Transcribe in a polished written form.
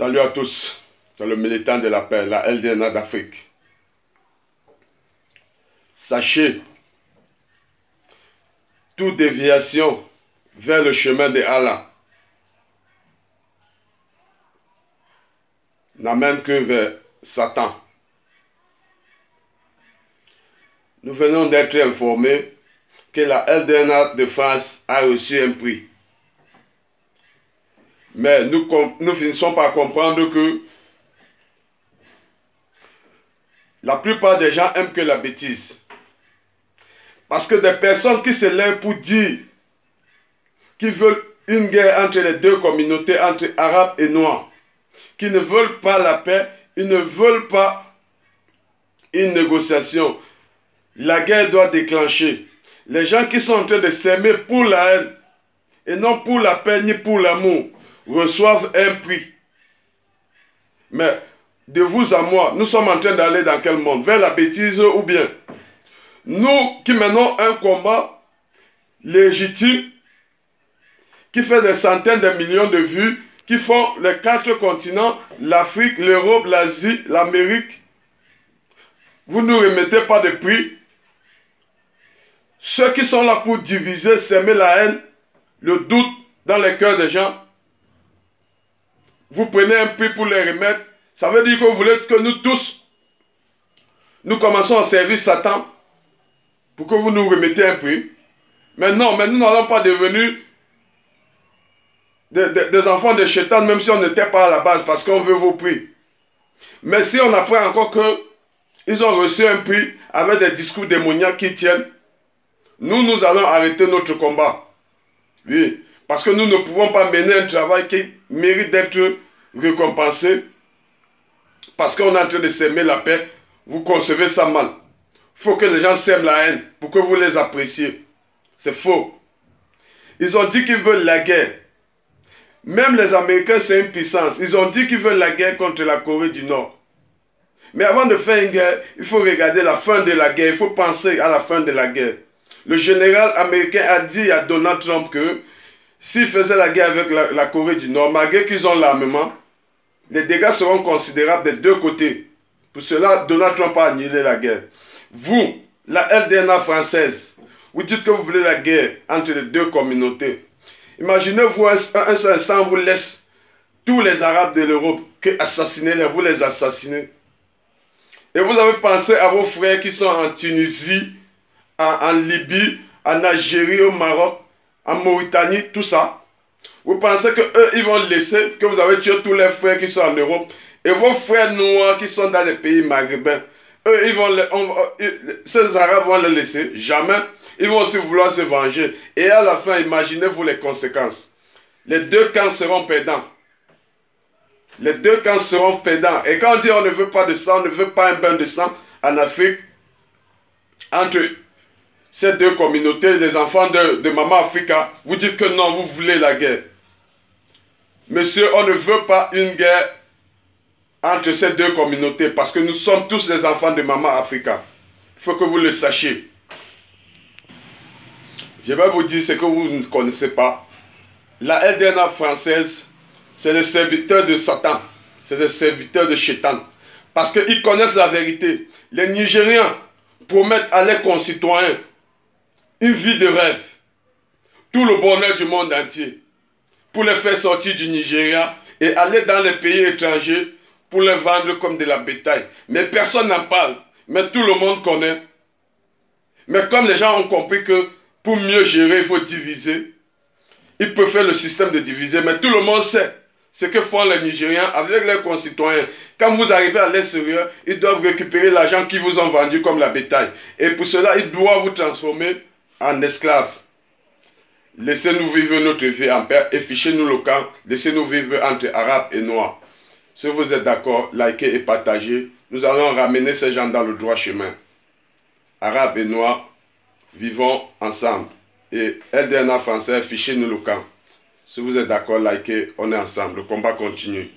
Salut à tous, c'est le militant de la paix, la LDNA d'Afrique. Sachez, toute déviation vers le chemin de Allah n'amène que vers Satan. Nous venons d'être informés que la LDNA de France a reçu un prix. Mais nous finissons par comprendre que la plupart des gens aiment que la bêtise. Parce que des personnes qui se lèvent pour dire qu'ils veulent une guerre entre les deux communautés, entre Arabes et Noirs, qui ne veulent pas la paix, ils ne veulent pas une négociation. La guerre doit déclencher. Les gens qui sont en train de s'aimer pour la haine, et non pour la paix ni pour l'amour, reçoivent un prix. Mais de vous à moi, nous sommes en train d'aller dans quel monde? Vers la bêtise ou bien? Nous qui menons un combat légitime, qui fait des centaines de millions de vues, qui font les 4 continents, l'Afrique, l'Europe, l'Asie, l'Amérique, vous ne nous remettez pas de prix. Ceux qui sont là pour diviser, s'aimer la haine, le doute dans les cœurs des gens, vous prenez un prix pour les remettre. Ça veut dire que vous voulez que nous tous, nous commençons à servir Satan pour que vous nous remettez un prix. Mais non, mais nous n'allons pas devenir des enfants de Satan, même si on n'était pas à la base, parce qu'on veut vos prix. Mais si on apprend encore qu'ils ont reçu un prix avec des discours démoniaques qui tiennent, nous allons arrêter notre combat. Oui, parce que nous ne pouvons pas mener un travail qui mérite d'être récompensé. Parce qu'on est en train de s'aimer la paix, vous concevez ça mal. Il faut que les gens s'aiment la haine pour que vous les appréciez. C'est faux. Ils ont dit qu'ils veulent la guerre. Même les Américains, c'est une puissance. Ils ont dit qu'ils veulent la guerre contre la Corée du Nord. Mais avant de faire une guerre, il faut regarder la fin de la guerre. Il faut penser à la fin de la guerre. Le général américain a dit à Donald Trump que s'il faisait la guerre avec la Corée du Nord, malgré qu'ils ont l'armement, les dégâts seront considérables des deux côtés. Pour cela, Donald Trump a annulé la guerre. Vous, la LDNA française, vous dites que vous voulez la guerre entre les deux communautés. Imaginez-vous un instant, vous laisse tous les Arabes de l'Europe que assassiner, vous les assassinez. Et vous avez pensé à vos frères qui sont en Tunisie, en Libye, en Algérie, au Maroc, en Mauritanie, tout ça. Vous pensez qu'eux, ils vont laisser, que vous avez tué tous les frères qui sont en Europe, et vos frères noirs qui sont dans les pays maghrébins, eux, ces Arabes vont les laisser, jamais. Ils vont aussi vouloir se venger. Et à la fin, imaginez-vous les conséquences. Les deux camps seront perdants. Les deux camps seront perdants. Et quand on dit on ne veut pas de sang, on ne veut pas un bain de sang en Afrique, entre ces deux communautés, les enfants de Maman Africa, vous dites que non, vous voulez la guerre. Monsieur, on ne veut pas une guerre entre ces deux communautés parce que nous sommes tous les enfants de Maman Africa. Il faut que vous le sachiez. Je vais vous dire ce que vous ne connaissez pas. La LDNA française, c'est le serviteur de Satan. C'est le serviteur de Satan. Parce qu'ils connaissent la vérité. Les Nigériens promettent à leurs concitoyens une vie de rêve. Tout le bonheur du monde entier. Pour les faire sortir du Nigeria et aller dans les pays étrangers pour les vendre comme de la bétail. Mais personne n'en parle. Mais tout le monde connaît. Mais comme les gens ont compris que pour mieux gérer, il faut diviser. Ils peuvent faire le système de diviser, mais tout le monde sait ce que font les Nigériens avec leurs concitoyens. Quand vous arrivez à l'extérieur, ils doivent récupérer l'argent qu'ils vous ont vendu comme la bétail. Et pour cela, ils doivent vous transformer en esclaves. Laissez-nous vivre notre vie en paix et fichez-nous le camp. Laissez-nous vivre entre Arabes et Noirs. Si vous êtes d'accord, likez et partagez. Nous allons ramener ces gens dans le droit chemin. Arabes et Noirs, vivons ensemble. Et LDNA français, fichez-nous le camp. Si vous êtes d'accord, likez, on est ensemble. Le combat continue.